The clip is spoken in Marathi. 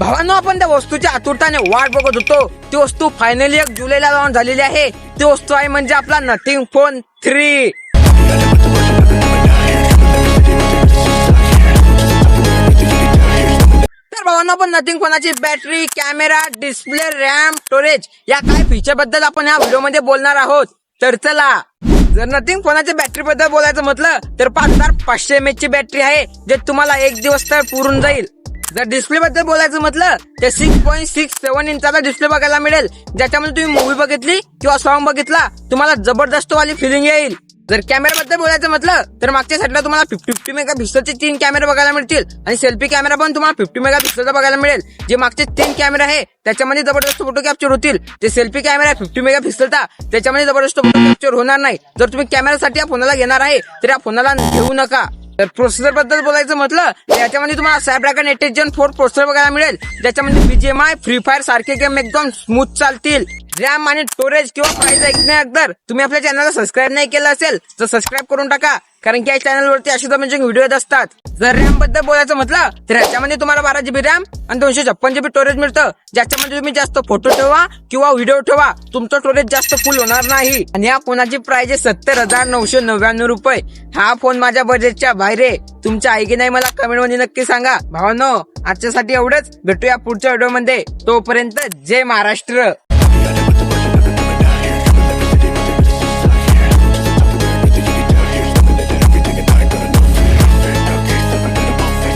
भावांनो, आपण त्या वस्तूची आतुरताने वाट बघत होतो. ती वस्तू फायनली 1 जुलैला लॉन्च झालेली आहे. ती वस्तू आहे म्हणजे आपला नथिंग फोन 3. तर भावांनो, आपण नथिंग फोनाची battery, camera, display, RAM, storage या काय फीचर बद्दल आपण या व्हिडिओमध्ये बोलणार आहोत. तर चला, जर नथिंग फोनाच्या बॅटरी बद्दल बोलायचं म्हटलं तर 5500 mAh ची बॅटरी आहे, जे तुम्हाला 1 दिवस तर पुरून जाईल. जर डिस्प्ले बद्दल बोलायचं म्हटलं तर 6.67 इंचाचा डिस्प्ले बघायला मिळेल, ज्याच्यामध्ये तुम्ही मूवी बघितली किंवा सॉन्ग बघितला तुम्हाला जबरदस्त वाली फिलिंग येईल. जर कॅमेरा बद्दल बोलायचं म्हटलं तर मागच्या साईडला तुम्हाला 50 मेगापिक्सलचे 3 कॅमेरे बघायला मिळतील आणि सेल्फी कॅमेरा पण तुम्हाला 50 मेगापिक्सलचा बघायला मिळेल. जे मागचे 3 कॅमेरे आहे त्याच्यामध्ये जबरदस्त फोटो कॅप्चर होतील. जे सेल्फी कॅमेरा 50 मेगापिक्सलचा त्याच्यामध्ये जबरदस्त फोटो कॅप्चर होणार नाही. जर तुम्ही कॅमेरासाठी या फोनाला घेणार आहे तर या फोनाला घेऊ नका. तर प्रोसेसर बद्दल बोलायचं म्हटलं तर याच्यामध्ये तुम्हाला स्नॅपड्रॅगन 8 Gen 4 प्रोसेसर बघायला मिळेल, ज्याच्यामध्ये BGMI, फ्री फायर सारखे गेम एकदम स्मूथ चालतील. रॅम आणि स्टोरेज किंवा प्राइस ऐकण्या अगोदर तुम्ही आपल्या चॅनलला सबस्क्राईब नाही केलं असेल तर सबस्क्राईब करून टाका, कारण की या चॅनलवरती अशी अमेजिंग व्हिडिओ येत असतात. जर रॅम बद्दल बोलायचं म्हटलं तर याच्यामध्ये तुम्हाला 12 GB रॅम आणि 256 GB स्टोरेज मिळतं, ज्याच्यामध्ये तुम्ही जास्त फोटो ठेवा किंवा व्हिडिओ ठेवा, तुमचं स्टोरेज जास्त फुल होणार नाही. आणि या फोनाची प्राइस आहे 70,999 रुपये. हा फोन माझ्या बजेटच्या बाहेर आहे. तुमच्या आहे की नाही मला कमेंट मध्ये नक्की सांगा. भावांनो, आजच्यासाठी एवढंच. भेटूया पुढच्या व्हिडिओ मध्ये. तोपर्यंत जय महाराष्ट्र.